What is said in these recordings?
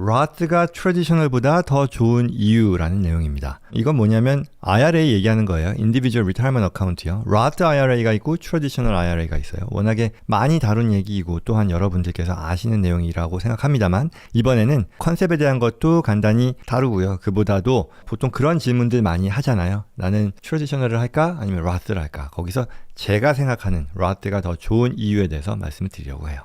Roth가 트래디셔널보다 더 좋은 이유라는 내용입니다. 이건 뭐냐면 IRA 얘기하는 거예요. Individual Retirement Account요. Roth IRA가 있고 Traditional IRA가 있어요. 워낙에 많이 다룬 얘기이고 또한 여러분들께서 아시는 내용이라고 생각합니다만 이번에는 컨셉에 대한 것도 간단히 다루고요. 그보다도 보통 그런 질문들 많이 하잖아요. 나는 Traditional을 할까? 아니면 Roth를 할까? 거기서 제가 생각하는 Roth가 더 좋은 이유에 대해서 말씀을 드리려고 해요.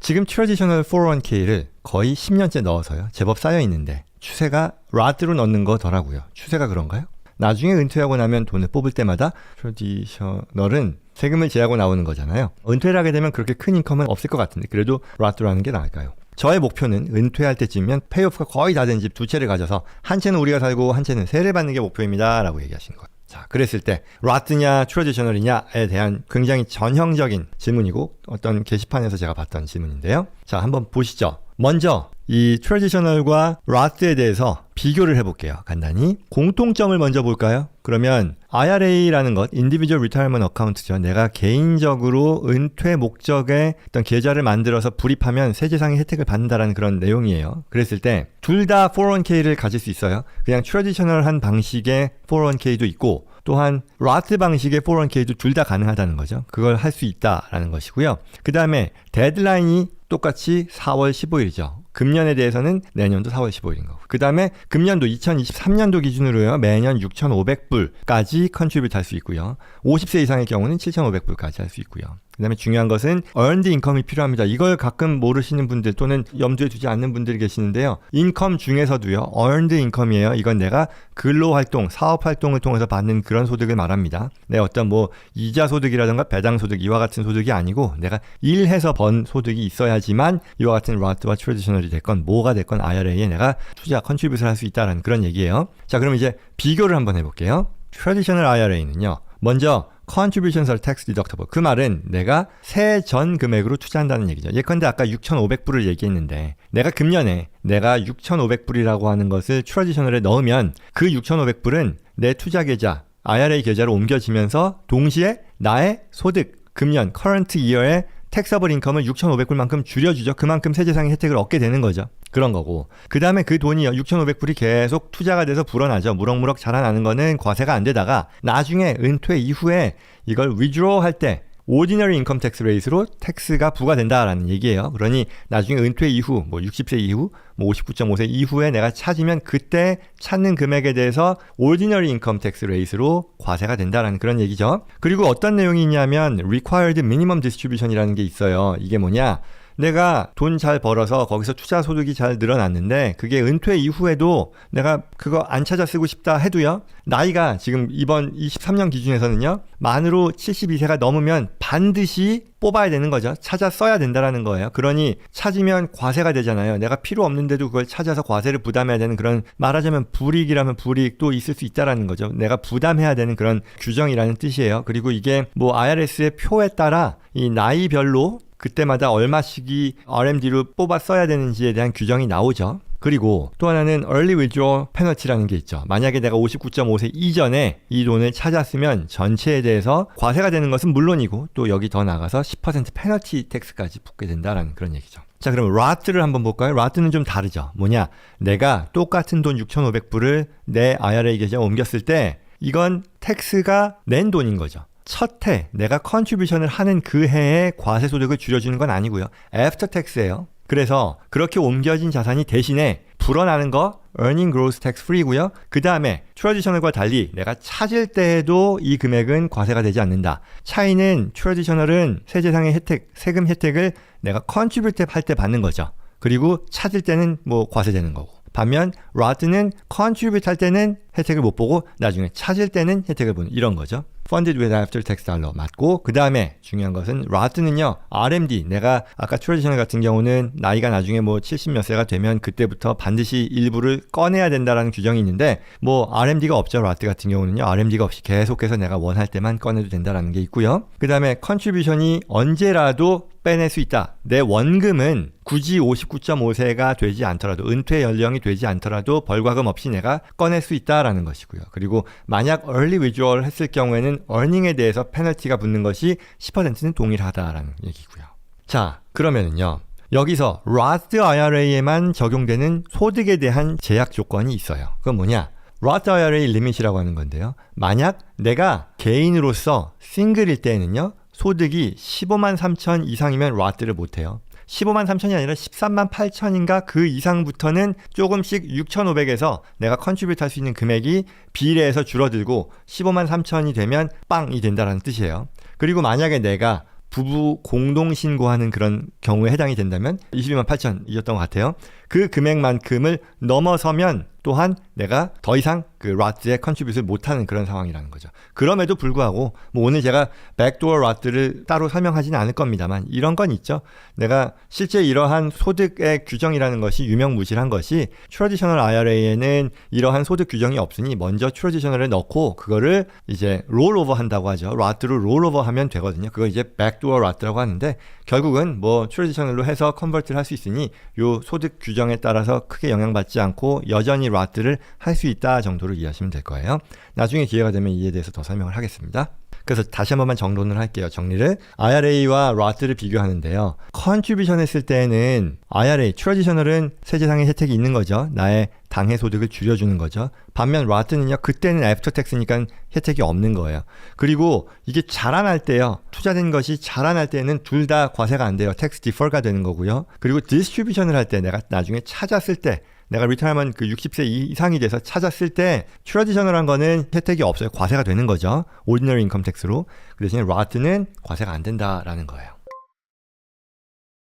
지금 트래디셔널 401k를 거의 10년째 넣어서요. 제법 쌓여 있는데 추세가 Roth로 넣는 거더라고요. 추세가 그런가요? 나중에 은퇴하고 나면 돈을 뽑을 때마다 트래디셔널은 세금을 제하고 나오는 거잖아요. 은퇴를 하게 되면 그렇게 큰 인컴은 없을 것 같은데 그래도 Roth로 하는 게 나을까요? 저의 목표는 은퇴할 때쯤이면 페이오프가 거의 다 된 집 두 채를 가져서 한 채는 우리가 살고 한 채는 세를 받는 게 목표입니다 라고 얘기하신 거예요. 자, 그랬을 때 Roth냐 트래디셔널이냐에 대한 굉장히 전형적인 질문이고 어떤 게시판에서 제가 봤던 질문인데요. 자, 한번 보시죠. 먼저 이 트래디셔널과 Roth에 대해서 비교를 해볼게요. 간단히 공통점을 먼저 볼까요? 그러면 IRA라는 것, Individual Retirement Account죠. 내가 개인적으로 은퇴 목적의 어떤 계좌를 만들어서 불입하면 세제상의 혜택을 받는다라는 그런 내용이에요. 그랬을 때 둘 다 401k를 가질 수 있어요. 그냥 트래디셔널한 방식의 401k도 있고 또한 Roth 방식의 401k도 둘 다 가능하다는 거죠. 그걸 할 수 있다라는 것이고요. 그 다음에 데드라인이 똑같이 4월 15일이죠. 금년에 대해서는 내년도 4월 15일인 거고. 그 다음에 금년도 2023년도 기준으로요. 매년 6,500불까지 컨트리뷰트 할 수 있고요. 50세 이상의 경우는 7,500불까지 할 수 있고요. 그 다음에 중요한 것은 earned income이 필요합니다. 이걸 가끔 모르시는 분들 또는 염두에 두지 않는 분들이 계시는데요. 인컴 중에서도요. earned income이에요. 이건 내가 근로활동, 사업활동을 통해서 받는 그런 소득을 말합니다. 내 어떤 뭐 이자소득이라든가 배당소득 이와 같은 소득이 아니고 내가 일해서 번 소득이 있어야지만 이와 같은 Roth와 트래디셔널이 됐건 뭐가 됐건 IRA에 내가 투자, 컨트리뷰트를 할 수 있다는 그런 얘기예요. 자, 그럼 이제 비교를 한번 해볼게요. 트래디셔널 IRA는요. 먼저 Contributions are tax deductible. 그 말은 내가 세 전 금액으로 투자한다는 얘기죠. 예컨대 아까 6,500불을 얘기했는데 내가 금년에 내가 6,500불이라고 하는 것을 트래디셔널에 넣으면 그 6,500불은 내 투자 계좌, IRA 계좌로 옮겨지면서 동시에 나의 소득, 금년, current year의 taxable income을 6,500불만큼 줄여주죠. 그만큼 세제상의 혜택을 얻게 되는 거죠. 그런 거고. 그 다음에 그 돈이요. 6,500불이 계속 투자가 돼서 불어나죠. 무럭무럭 자라나는 거는 과세가 안 되다가 나중에 은퇴 이후에 이걸 withdraw 할 때 ordinary income tax rate로 텍스가 부과된다라는 얘기예요. 그러니 나중에 은퇴 이후, 뭐 60세 이후, 뭐 59.5세 이후에 내가 찾으면 그때 찾는 금액에 대해서 ordinary income tax rate로 과세가 된다라는 그런 얘기죠. 그리고 어떤 내용이 있냐면 required minimum distribution이라는 게 있어요. 이게 뭐냐? 내가 돈 잘 벌어서 거기서 투자 소득이 잘 늘어났는데 그게 은퇴 이후에도 내가 그거 안 찾아 쓰고 싶다 해도요. 나이가 지금 이번 23년 기준에서는요. 만으로 72세가 넘으면 반드시 뽑아야 되는 거죠. 찾아 써야 된다라는 거예요. 그러니 찾으면 과세가 되잖아요. 내가 필요 없는데도 그걸 찾아서 과세를 부담해야 되는 그런 말하자면 불이익이라면 불이익도 있을 수 있다라는 거죠. 내가 부담해야 되는 그런 규정이라는 뜻이에요. 그리고 이게 뭐 IRS의 표에 따라 이 나이별로 그때마다 얼마씩이 RMD로 뽑아 써야 되는지에 대한 규정이 나오죠. 그리고 또 하나는 early withdrawal penalty라는 게 있죠. 만약에 내가 59.5세 이전에 이 돈을 찾았으면 전체에 대해서 과세가 되는 것은 물론이고 또 여기 더 나가서 10% 페널티 텍스까지 붙게 된다라는 그런 얘기죠. 자, 그럼 Roth를 한번 볼까요? Roth는 좀 다르죠. 뭐냐? 내가 똑같은 돈 6,500불을 내 IRA 계좌에 옮겼을 때 이건 텍스가 낸 돈인 거죠. 첫 해 내가 컨트리뷰션을 하는 그 해에 과세 소득을 줄여주는 건 아니고요. 애프터 텍스예요. 그래서 그렇게 옮겨진 자산이 대신에 불어나는 거 earning gross tax free고요. 그 다음에 트래디셔널과 달리 내가 찾을 때에도 이 금액은 과세가 되지 않는다. 차이는 트래디셔널은 세제상의 혜택, 세금 혜택을 내가 컨트리뷰트 할 때 받는 거죠. 그리고 찾을 때는 뭐 과세되는 거고. 반면 Roth는 컨트리뷰트 할 때는 혜택을 못 보고 나중에 찾을 때는 혜택을 보는 이런 거죠. Funded with after tax dollar 맞고 그 다음에 중요한 것은 Roth는요 RMD 내가 아까 트래디셔널 같은 경우는 나이가 나중에 뭐 70 몇 세가 되면 그때부터 반드시 일부를 꺼내야 된다라는 규정이 있는데 뭐 RMD가 없죠. Roth 같은 경우는요 RMD가 없이 계속해서 내가 원할 때만 꺼내도 된다라는 게 있고요. 그 다음에 컨트리뷰션이 언제라도 빼낼 수 있다. 내 원금은 굳이 59.5세가 되지 않더라도 은퇴 연령이 되지 않더라도 벌과금 없이 내가 꺼낼 수 있다라는 것이고요. 그리고 만약 early withdrawal 했을 경우에는 earning에 대해서 페널티가 붙는 것이 10%는 동일하다라는 얘기고요. 자, 그러면은요. 여기서 Roth IRA에만 적용되는 소득에 대한 제약 조건이 있어요. 그건 뭐냐? Roth IRA 리밋이라고 하는 건데요. 만약 내가 개인으로서 싱글일 때에는요. 소득이 15만 3천 이상이면 Roth를 못해요. 15만 3천이 아니라 13만 8천인가 그 이상부터는 조금씩 6,500에서 내가 컨트리뷰트 할 수 있는 금액이 비례해서 줄어들고 15만 3천이 되면 빵이 된다는 뜻이에요. 그리고 만약에 내가 부부 공동 신고하는 그런 경우에 해당이 된다면 22만 8천이었던 것 같아요. 그 금액만큼을 넘어서면 또한 내가 더 이상 그 Roth에 컨트리뷰트를 못하는 그런 상황이라는 거죠. 그럼에도 불구하고 뭐 오늘 제가 백도어 Roth를 따로 설명하지는 않을 겁니다만 이런 건 있죠. 내가 실제 이러한 소득의 규정이라는 것이 유명무실한 것이 트래디셔널 IRA에는 이러한 소득 규정이 없으니 먼저 트래디셔널에 넣고 그거를 이제 롤오버 한다고 하죠. Roth로 롤오버 하면 되거든요. 그거 이제 백도어 Roth라고 하는데 결국은 뭐 트래디셔널로 해서 컨버트를 할 수 있으니 요 소득 규정에 따라서 크게 영향받지 않고 여전히 Roth를 할 수 있다 정도로 이해하시면 될 거예요. 나중에 기회가 되면 이에 대해서 더 설명을 하겠습니다. 그래서 다시 한 번만 정론을 할게요. 정리를. IRA와 Roth를 비교하는데요. 컨트리뷰션 했을 때는 IRA, 트래디셔널은 세제상의 혜택이 있는 거죠. 나의 당해 소득을 줄여주는 거죠. 반면 Roth는요. 그때는 애프터 텍스니까 혜택이 없는 거예요. 그리고 이게 자라날 때요. 투자된 것이 자라날 때는 둘 다 과세가 안 돼요. 텍스 디퍼가 되는 거고요. 그리고 디스트리뷰션을 할 때 내가 나중에 찾았을 때 내가 리타이먼 그 60세 이상이 돼서 찾았을 때 트래디셔널한 거는 혜택이 없어요. 과세가 되는 거죠. 오디너리 인컴 텍스로. 그 대신에 Roth는 과세가 안 된다라는 거예요.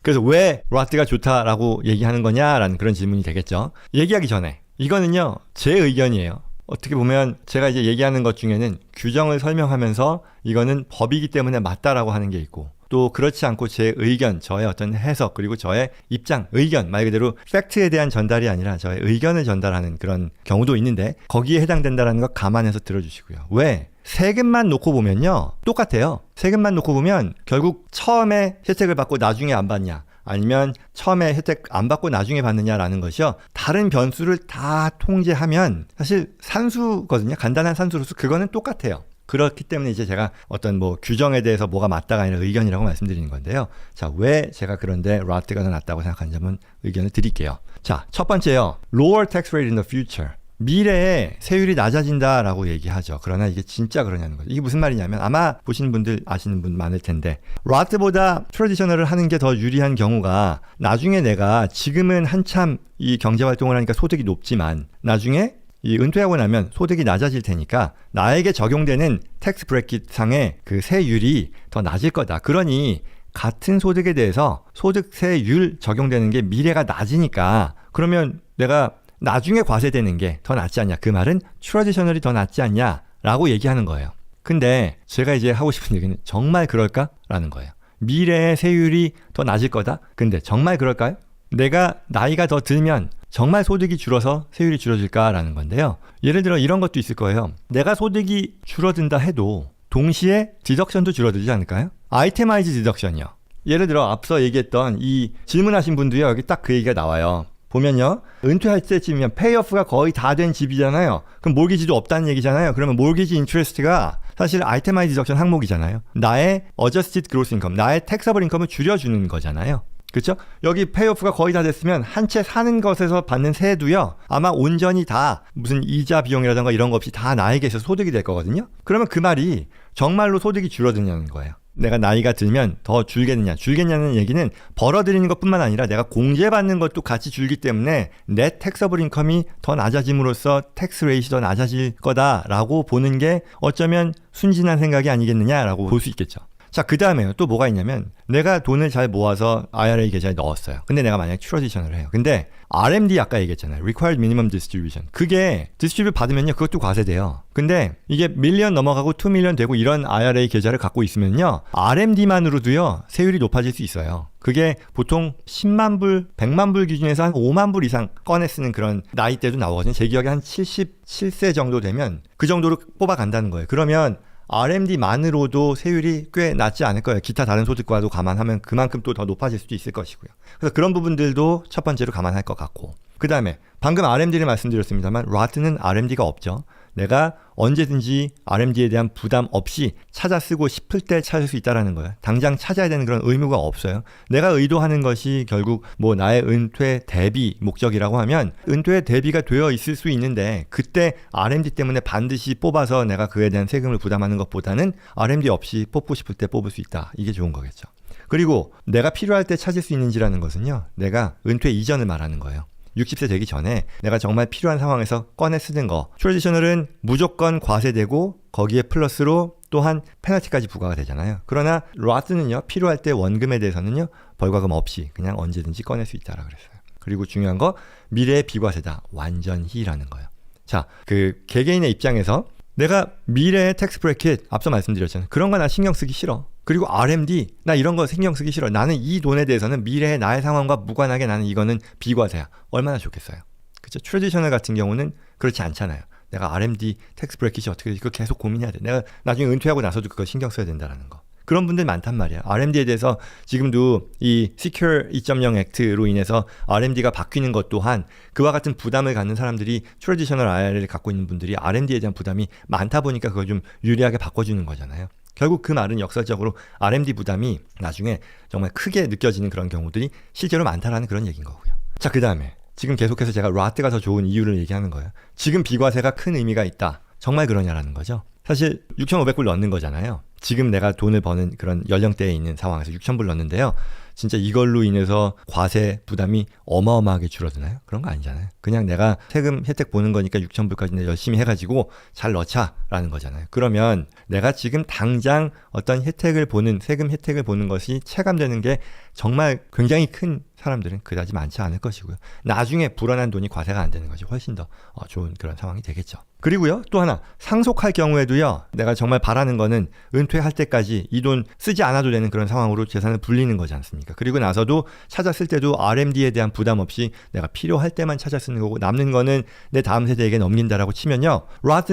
그래서 왜 Roth가 좋다라고 얘기하는 거냐라는 그런 질문이 되겠죠. 얘기하기 전에 이거는요. 제 의견이에요. 어떻게 보면 제가 이제 얘기하는 것 중에는 규정을 설명하면서 이거는 법이기 때문에 맞다라고 하는 게 있고 또 그렇지 않고 제 의견, 저의 어떤 해석 그리고 저의 입장, 의견 말 그대로 팩트에 대한 전달이 아니라 저의 의견을 전달하는 그런 경우도 있는데 거기에 해당된다는 거 감안해서 들어주시고요. 왜? 세금만 놓고 보면요. 똑같아요. 세금만 놓고 보면 결국 처음에 혜택을 받고 나중에 안 받냐 아니면 처음에 혜택 안 받고 나중에 받느냐라는 것이요. 다른 변수를 다 통제하면 사실 산수거든요. 간단한 산수로서 그거는 똑같아요. 그렇기 때문에 이제 제가 어떤 뭐 규정에 대해서 뭐가 맞다가 아니라 의견이라고 말씀드리는 건데요. 자, 왜 제가 그런데 Roth가 더 낫다고 생각하는지 한번 의견을 드릴게요. 자, 첫 번째요. Lower tax rate in the future. 미래에 세율이 낮아진다라고 얘기하죠. 그러나 이게 진짜 그러냐는 거죠. 이게 무슨 말이냐면 아마 보시는 분들 아시는 분 많을 텐데 Roth보다 트래디셔널을 하는 게 더 유리한 경우가 나중에 내가 지금은 한참 이 경제활동을 하니까 소득이 높지만 나중에 이 은퇴하고 나면 소득이 낮아질 테니까 나에게 적용되는 텍스 브래킷 상의 그 세율이 더 낮을 거다. 그러니 같은 소득에 대해서 소득세율 적용되는 게 미래가 낮으니까 그러면 내가 나중에 과세되는 게 더 낫지 않냐. 그 말은 트래디셔널이 더 낫지 않냐라고 얘기하는 거예요. 근데 제가 이제 하고 싶은 얘기는 정말 그럴까? 라는 거예요. 미래의 세율이 더 낮을 거다? 근데 정말 그럴까요? 내가 나이가 더 들면 정말 소득이 줄어서 세율이 줄어들까라는 건데요. 예를 들어 이런 것도 있을 거예요. 내가 소득이 줄어든다 해도 동시에 디덕션도 줄어들지 않을까요? 아이테마이즈 디덕션이요. 예를 들어 앞서 얘기했던 이 질문하신 분도요. 여기 딱 그 얘기가 나와요. 보면요. 은퇴할 때쯤이면 페이오프가 거의 다 된 집이잖아요. 그럼 몰기지도 없다는 얘기잖아요. 그러면 몰기지 인트레스트가 사실 아이테마이즈 디덕션 항목이잖아요. 나의 어저스티드 그로스 인컴, 나의 택서블 인컴을 줄여주는 거잖아요. 그렇죠? 여기 페이오프가 거의 다 됐으면 한 채 사는 것에서 받는 세도요. 아마 온전히 다 무슨 이자 비용이라든가 이런 거 없이 다 나에게 있어서 소득이 될 거거든요. 그러면 그 말이 정말로 소득이 줄어드냐는 거예요. 내가 나이가 들면 더 줄겠느냐. 줄겠냐는 얘기는 벌어들이는 것뿐만 아니라 내가 공제받는 것도 같이 줄기 때문에 넷 택서블 인컴이 더 낮아짐으로써 텍스 레이시 더 낮아질 거다라고 보는 게 어쩌면 순진한 생각이 아니겠느냐라고 볼 수 있겠죠. 자, 그 다음에요. 또 뭐가 있냐면 내가 돈을 잘 모아서 IRA 계좌에 넣었어요. 근데 내가 만약에 트래디셔널을 해요. 근데 RMD 아까 얘기했잖아요. Required Minimum Distribution. 그게 디스트리뷰 받으면요. 그것도 과세돼요. 근데 이게 밀리언 넘어가고 2밀리언 되고 이런 IRA 계좌를 갖고 있으면요. RMD만으로도요. 세율이 높아질 수 있어요. 그게 보통 10만 불, 100만 불 기준에서 한 5만 불 이상 꺼내 쓰는 그런 나이대도 나오거든요. 제 기억에 한 77세 정도 되면 그 정도로 뽑아간다는 거예요. 그러면 RMD만으로도 세율이 꽤 낮지 않을 거예요. 기타 다른 소득과도 감안하면 그만큼 또 더 높아질 수도 있을 것이고요. 그래서 그런 부분들도 첫 번째로 감안할 것 같고 그 다음에 방금 RMD를 말씀드렸습니다만 Roth는 RMD가 없죠. 내가 언제든지 RMD에 대한 부담 없이 찾아 쓰고 싶을 때 찾을 수 있다는 거예요. 당장 찾아야 되는 그런 의무가 없어요. 내가 의도하는 것이 결국 뭐 나의 은퇴 대비 목적이라고 하면 은퇴 대비가 되어 있을 수 있는데 그때 RMD 때문에 반드시 뽑아서 내가 그에 대한 세금을 부담하는 것보다는 RMD 없이 뽑고 싶을 때 뽑을 수 있다. 이게 좋은 거겠죠. 그리고 내가 필요할 때 찾을 수 있는지라는 것은요. 내가 은퇴 이전을 말하는 거예요. 60세 되기 전에 내가 정말 필요한 상황에서 꺼내 쓰는 거. 트래디셔널은 무조건 과세되고 거기에 플러스로 또한 페널티까지 부과가 되잖아요. 그러나 로스는요. 필요할 때 원금에 대해서는요. 벌과금 없이 그냥 언제든지 꺼낼 수 있다라 그랬어요. 그리고 중요한 거 미래의 비과세다. 완전히라는 거예요. 자, 그 개개인의 입장에서 내가 미래의 텍스 브래킷 앞서 말씀드렸잖아요. 그런 거 나 신경 쓰기 싫어. 그리고 RMD 나 이런 거 신경 쓰기 싫어. 나는 이 돈에 대해서는 미래의 나의 상황과 무관하게 나는 이거는 비과세야. 얼마나 좋겠어요. 그렇죠? 트래디셔널 같은 경우는 그렇지 않잖아요. 내가 RMD 텍스 브래킷이 어떻게 되지? 그거 계속 고민해야 돼. 내가 나중에 은퇴하고 나서도 그거 신경 써야 된다는 거. 그런 분들 많단 말이야. RMD에 대해서 지금도 이 Secure 2.0 액트로 인해서 RMD가 바뀌는 것 또한 그와 같은 부담을 갖는 사람들이 트래디셔널 IRA를 갖고 있는 분들이 RMD에 대한 부담이 많다 보니까 그걸 좀 유리하게 바꿔주는 거잖아요. 결국 그 말은 역설적으로 RMD 부담이 나중에 정말 크게 느껴지는 그런 경우들이 실제로 많다라는 그런 얘기인 거고요. 자, 그 다음에 지금 계속해서 제가 로스가 더 좋은 이유를 얘기하는 거예요. 지금 비과세가 큰 의미가 있다. 정말 그러냐라는 거죠. 사실 6,500불 넣는 거잖아요. 지금 내가 돈을 버는 그런 연령대에 있는 상황에서 6,000불 넣는데요. 진짜 이걸로 인해서 과세 부담이 어마어마하게 줄어드나요? 그런 거 아니잖아요. 그냥 내가 세금 혜택 보는 거니까 6,000불까지 열심히 해가지고 잘 넣자라는 거잖아요. 그러면 내가 지금 당장 어떤 혜택을 보는 세금 혜택을 보는 것이 체감되는 게 정말 굉장히 큰 사람들은 그다지 많지 않을 것이고요. 나중에 불어난 돈이 과세가 안 되는 것이 훨씬 더 좋은 그런 상황이 되겠죠. 그리고요, 또 하나 상속할 경우에도요, 내가 정말 바라는 거는 은퇴할 때까지 이 돈 쓰지 않아도 되는 그런 상황으로 재산을 불리는 거지 않습니까? 그리고 나서도 찾아 쓸 때도 RMD에 대한 부담 없이 내가 필요할 때만 찾아 쓰는 거고 남는 거는 내 다음 세대에게 넘긴다라고 치면요, 로스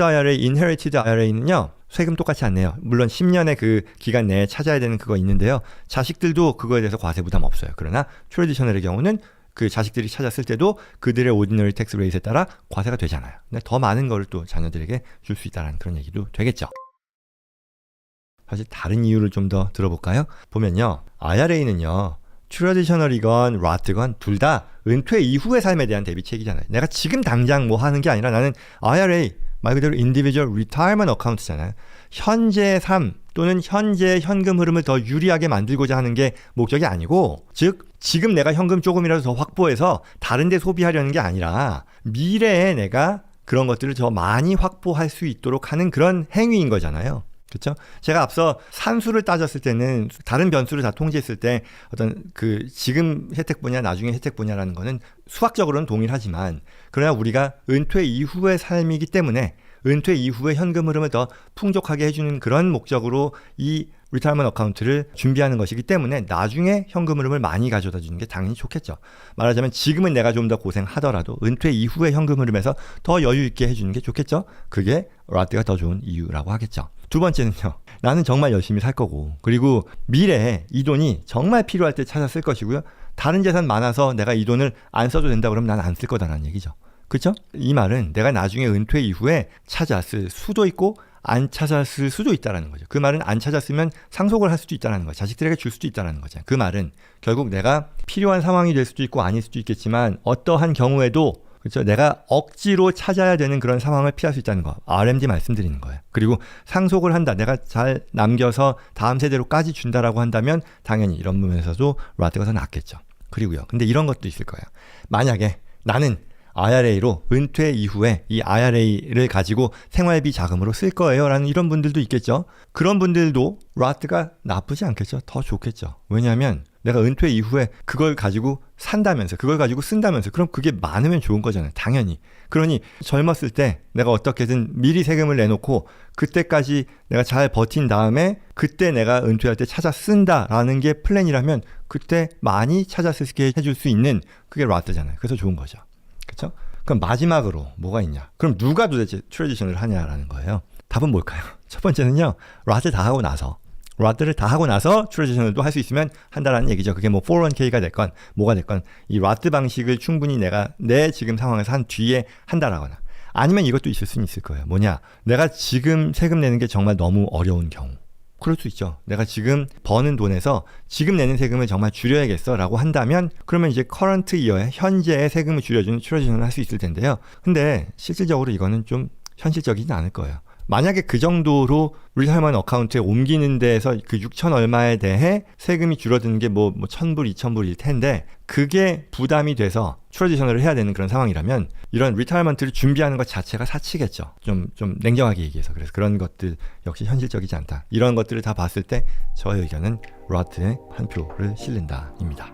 IRA, Inherited IRA는요 세금 똑같이 안 내요. 물론 10년의 그 기간 내에 찾아야 되는 그거 있는데요. 자식들도 그거에 대해서 과세 부담 없어요. 그러나 트래디셔널의 경우는 그 자식들이 찾았을 때도 그들의 오디너리 텍스 레이트에 따라 과세가 되잖아요. 근데 더 많은 거를 또 자녀들에게 줄 수 있다는 그런 얘기도 되겠죠. 사실 다른 이유를 좀 더 들어볼까요? 보면요. IRA는요. 트래디셔널이건 로스건 둘 다 은퇴 이후의 삶에 대한 대비책이잖아요. 내가 지금 당장 뭐 하는 게 아니라 나는 IRA 말 그대로 Individual Retirement Account잖아요. 현재 삶 또는 현재 현금 흐름을 더 유리하게 만들고자 하는 게 목적이 아니고, 즉 지금 내가 현금 조금이라도 더 확보해서 다른 데 소비하려는 게 아니라 미래에 내가 그런 것들을 더 많이 확보할 수 있도록 하는 그런 행위인 거잖아요. 그렇죠? 제가 앞서 산수를 따졌을 때는 다른 변수를 다 통제했을 때 어떤 그 지금 혜택 분야, 나중에 혜택 분야라는 거는 수학적으로는 동일하지만, 그러나 우리가 은퇴 이후의 삶이기 때문에 은퇴 이후의 현금 흐름을 더 풍족하게 해주는 그런 목적으로 이 리타이먼트 어카운트를 준비하는 것이기 때문에 나중에 현금 흐름을 많이 가져다 주는 게 당연히 좋겠죠. 말하자면 지금은 내가 좀 더 고생하더라도 은퇴 이후의 현금 흐름에서 더 여유 있게 해주는 게 좋겠죠. 그게 로스가 더 좋은 이유라고 하겠죠. 두 번째는요. 나는 정말 열심히 살 거고, 그리고 미래에 이 돈이 정말 필요할 때 찾아 쓸 것이고요. 다른 재산 많아서 내가 이 돈을 안 써도 된다 그러면 나는 안 쓸 거다라는 얘기죠. 그렇죠? 이 말은 내가 나중에 은퇴 이후에 찾아쓸 수도 있고 안 찾았을 수도 있다는 거죠. 그 말은 안 찾았으면 상속을 할 수도 있다는 거죠. 자식들에게 줄 수도 있다는 거죠. 그 말은 결국 내가 필요한 상황이 될 수도 있고 아닐 수도 있겠지만 어떠한 경우에도, 그렇죠, 내가 억지로 찾아야 되는 그런 상황을 피할 수 있다는 거. RMD 말씀드리는 거예요. 그리고 상속을 한다. 내가 잘 남겨서 다음 세대로까지 준다라고 한다면 당연히 이런 부분에서도 로스가 더 낫겠죠. 그리고요. 근데 이런 것도 있을 거예요. 만약에 나는 IRA로 은퇴 이후에 이 IRA를 가지고 생활비 자금으로 쓸 거예요 라는 이런 분들도 있겠죠. 그런 분들도 로스가 나쁘지 않겠죠. 더 좋겠죠. 왜냐하면 내가 은퇴 이후에 그걸 가지고 산다면서, 그걸 가지고 쓴다면서, 그럼 그게 많으면 좋은 거잖아요. 당연히. 그러니 젊었을 때 내가 어떻게든 미리 세금을 내놓고 그때까지 내가 잘 버틴 다음에 그때 내가 은퇴할 때 찾아 쓴다라는 게 플랜이라면 그때 많이 찾아 쓰게 해줄 수 있는 그게 로스잖아요. 그래서 좋은 거죠. 그렇죠? 그럼 마지막으로 뭐가 있냐? 그럼 누가 도대체 트래디셔널을 하냐라는 거예요. 답은 뭘까요? 첫 번째는요. 로스를 다 하고 나서 트래디셔널도 할 수 있으면 한다라는 얘기죠. 그게 뭐 401k가 됐건 뭐가 됐건 이 로스 방식을 충분히 내가 내 지금 상황에서 한 뒤에 한다라거나, 아니면 이것도 있을 수는 있을 거예요. 뭐냐, 내가 지금 세금 내는 게 정말 너무 어려운 경우. 그럴 수 있죠. 내가 지금 버는 돈에서 지금 내는 세금을 정말 줄여야겠어 라고 한다면 그러면 이제 커런트 이어에 현재의 세금을 줄여주는 트랜지션을 할 수 있을 텐데요. 근데 실질적으로 이거는 좀 현실적이진 않을 거예요. 만약에 그 정도로 리타이먼트 어카운트에 옮기는 데에서 그 6천 얼마에 대해 세금이 줄어드는 게 뭐 1,000불, 2,000불일 텐데 그게 부담이 돼서 트랜지션을 해야 되는 그런 상황이라면 이런 리타이먼트를 준비하는 것 자체가 사치겠죠. 좀 냉정하게 얘기해서. 그래서 그런 것들 역시 현실적이지 않다. 이런 것들을 다 봤을 때 저의 의견은 로트에 한 표를 실린다입니다.